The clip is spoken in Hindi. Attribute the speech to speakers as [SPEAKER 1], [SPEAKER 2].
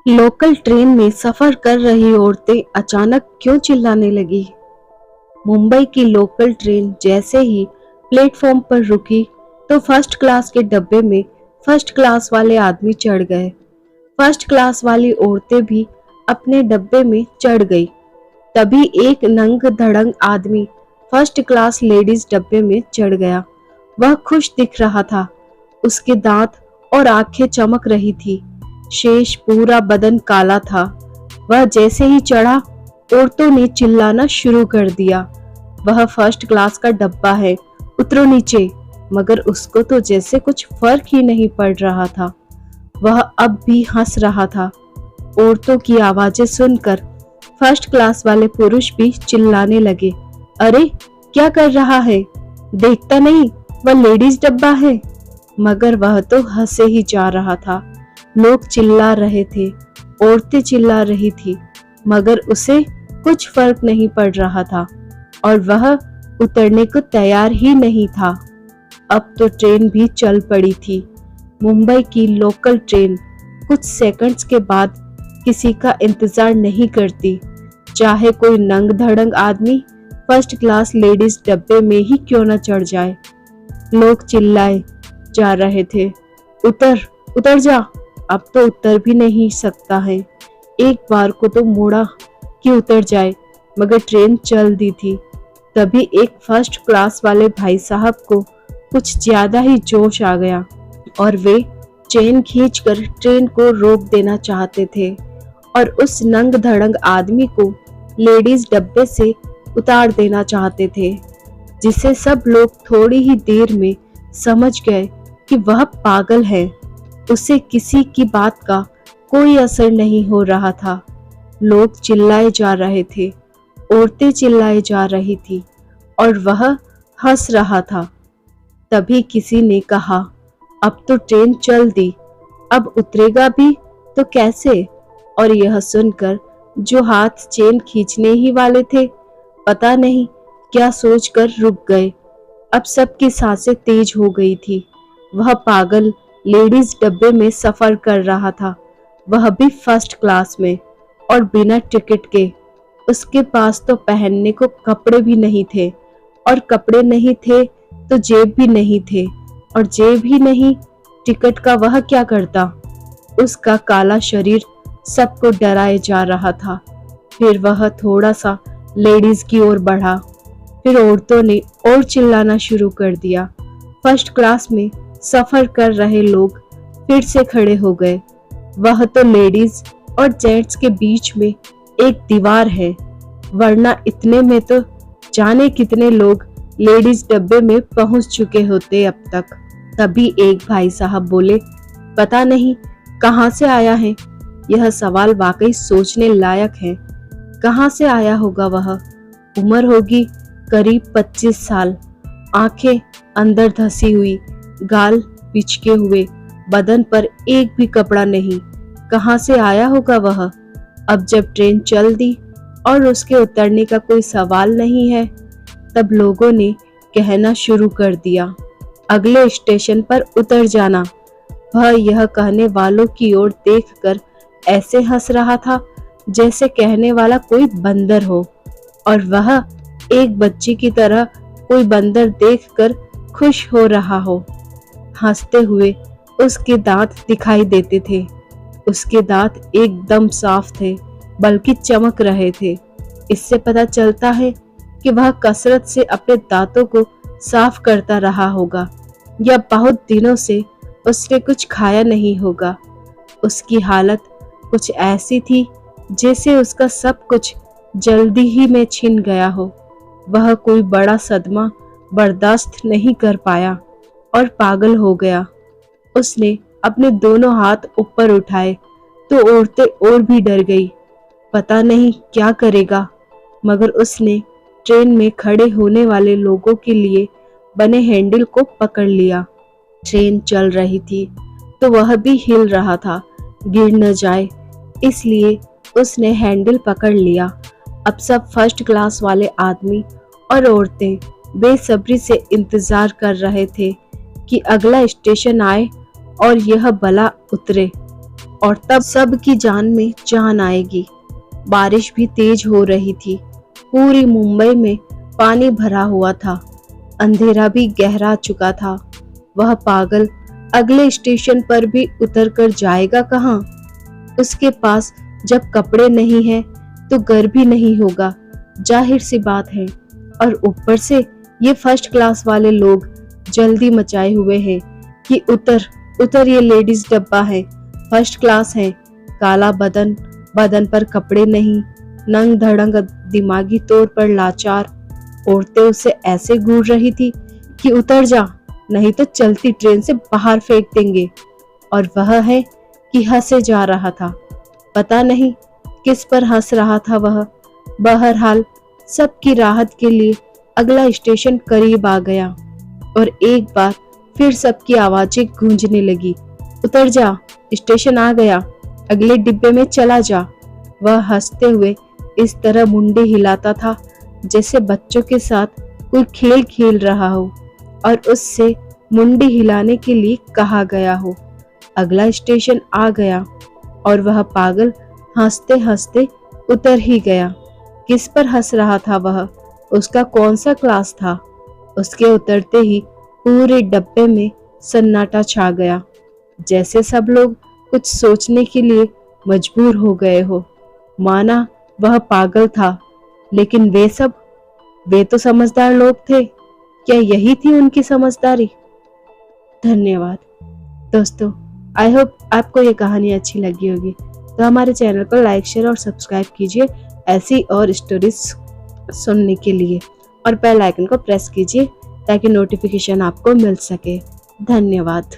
[SPEAKER 1] लोकल ट्रेन में सफर कर रही औरतें अचानक क्यों चिल्लाने लगी। मुंबई की लोकल ट्रेन जैसे ही प्लेटफॉर्म पर रुकी तो फर्स्ट क्लास के डब्बे में फर्स्ट क्लास वाले आदमी चढ़ गए। फर्स्ट क्लास वाली औरतें भी अपने डब्बे में चढ़ गई। तभी एक नंग धड़ंग आदमी फर्स्ट क्लास लेडीज डब्बे में चढ़ गया। वह खुश दिख रहा था। उसके दांत और आंखें चमक रही थी। शेष पूरा बदन काला था। वह जैसे ही चढ़ा, औरतों ने चिल्लाना शुरू कर दिया, वह फर्स्ट क्लास का डब्बा है, उतरो नीचे। मगर उसको तो जैसे कुछ फर्क ही नहीं पड़ रहा था। वह अब भी हंस रहा था। औरतों की आवाजें सुनकर फर्स्ट क्लास वाले पुरुष भी चिल्लाने लगे, अरे क्या कर रहा है, देखता नहीं वह लेडीज डब्बा है। मगर वह तो हंसे ही जा रहा था। लोग चिल्ला रहे थे, औरतें चिल्ला रही थी, मगर उसे कुछ फर्क नहीं पड़ रहा था और वह उतरने को तैयार ही नहीं था। अब तो ट्रेन भी चल पड़ी थी। मुंबई की लोकल ट्रेन कुछ सेकंड्स के बाद किसी का इंतजार नहीं करती, चाहे कोई नंग धड़ंग आदमी फर्स्ट क्लास लेडीज डब्बे में ही क्यों न चढ़ जाए। लोग चिल्लाए जा रहे थे, उतर उतर जा, अब तो उतर भी नहीं सकता है, एक बार को तो मोड़ा कि उतर जाए। मगर ट्रेन चल दी थी। तभी एक फर्स्ट क्लास वाले भाई साहब को कुछ ज्यादा ही जोश आ गया और वे चेन खींचकर ट्रेन को रोक देना चाहते थे और उस नंग धड़ंग आदमी को लेडीज डब्बे से उतार देना चाहते थे, जिसे सब लोग थोड़ी ही देर में समझ गए कि वह पागल है। उसे किसी की बात का कोई असर नहीं हो रहा था। लोग चिल्लाए जा रहे थे, औरतें चिल्लाए जा रही थी और वह हंस रहा था। तभी किसी ने कहा, अब तो ट्रेन चल दी, अब उतरेगा भी तो कैसे। और यह सुनकर जो हाथ चेन खींचने ही वाले थे, पता नहीं क्या सोचकर रुक गए। अब सबकी सांसें तेज हो गई थी। वह पागल लेडीज डब्बे में सफर कर रहा था, वह भी फर्स्ट क्लास में और बिना टिकट के। उसके पास तो पहनने को कपड़े भी नहीं थे और कपड़े नहीं थे तो जेब भी नहीं थे और जेब ही नहीं टिकट का वह क्या करता। उसका काला शरीर सबको डराए जा रहा था। फिर वह थोड़ा सा लेडीज की ओर बढ़ा। फिर औरतों ने और चिल्लाना शुरू कर दिया। फर्स्ट क्लास में सफर कर रहे लोग फिर से खड़े हो गए। वह तो लेडीज और जेंट्स के बीच में एक दीवार है, वरना इतने में तो जाने कितने लोग लेडीज डब्बे में पहुंच चुके होते अब तक। तभी एक भाई साहब बोले, पता नहीं कहां से आया है। यह सवाल वाकई सोचने लायक है। कहां से आया होगा वह। उम्र होगी करीब 25 साल, आंखें अंदर धसी हुई, गाल पिचके हुए, बदन पर एक भी कपड़ा नहीं। कहां से आया होगा वह। अब जब ट्रेन चल दी और उसके उतरने का कोई सवाल नहीं है, तब लोगों ने कहना शुरू कर दिया, अगले स्टेशन पर उतर जाना। वह यह कहने वालों की ओर देखकर ऐसे हंस रहा था जैसे कहने वाला कोई बंदर हो और वह एक बच्ची की तरह कोई बंदर देखकर खुश हो रहा हो। हंसते हुए उसके दांत दिखाई देते थे। उसके दांत एकदम साफ थे, बल्कि चमक रहे थे। इससे पता चलता है कि वह कसरत से अपने दांतों को साफ करता रहा होगा या बहुत दिनों से उसने कुछ खाया नहीं होगा। उसकी हालत कुछ ऐसी थी जैसे उसका सब कुछ जल्दी ही में छिन गया हो। वह कोई बड़ा सदमा बर्दाश्त नहीं कर पाया और पागल हो गया। उसने अपने दोनों हाथ ऊपर उठाए तो औरतें और भी डर गई, पता नहीं क्या करेगा। मगर उसने ट्रेन में खड़े होने वाले लोगों के लिए बने हैंडल को पकड़ लिया। ट्रेन चल रही थी तो वह भी हिल रहा था, गिर न जाए, इसलिए उसने हैंडल पकड़ लिया। अब सब फर्स्ट क्लास वाले आदमी और औरतें बेसब्री से इंतजार कर रहे थे कि अगला स्टेशन आए और यह भला उतरे और तब सबकी जान में जान आएगी। बारिश भी तेज हो रही थी। पूरी मुंबई में पानी भरा हुआ था। अंधेरा भी गहरा चुका था। वह पागल अगले स्टेशन पर भी उतर कर जाएगा कहाँ? उसके पास जब कपड़े नहीं हैं तो घर भी नहीं होगा, जाहिर सी बात है। और ऊपर से ये फर्स्ट क्लास वाले लोग जल्दी मचाए हुए हैं कि उतर उतर, ये लेडीज डब्बा है, फर्स्ट क्लास है। काला बदन, बदन पर कपड़े नहीं, नंग धड़ंग, दिमागी तौर पर लाचार। औरतें उसे ऐसे घूर रही थी कि उतर जा, नहीं तो चलती ट्रेन से बाहर फेंक देंगे। और वह है कि हंसे जा रहा था। पता नहीं किस पर हंस रहा था वह। बहरहाल सबकी राहत के लिए अगला स्टेशन करीब आ गया और एक बार फिर सबकी आवाजें गूंजने लगी। उतर जा, स्टेशन आ गया, अगले डिब्बे में चला जा। वह हंसते हुए इस तरह मुंडी हिलाता था जैसे बच्चों के साथ कोई खेल खेल रहा हो और उससे मुंडी हिलाने के लिए कहा गया हो। अगला स्टेशन आ गया और वह पागल हंसते हंसते उतर ही गया। किस पर हंस रहा था वह? उसका कौन सा क्लास था? उसके उतरते ही पूरे डब्बे में सन्नाटा छा गया, जैसे सब लोग कुछ सोचने के लिए मजबूर हो गए हो। माना वह पागल था, लेकिन वे तो समझदार लोग थे। क्या यही थी उनकी समझदारी? धन्यवाद दोस्तों। आई होप आपको ये कहानी अच्छी लगी होगी। तो हमारे चैनल को लाइक, शेयर और सब्सक्राइब कीजिए ऐसी और स्टोरीज सुनने के लिए, और बेल आइकन को प्रेस कीजिए ताकि नोटिफिकेशन आपको मिल सके। धन्यवाद।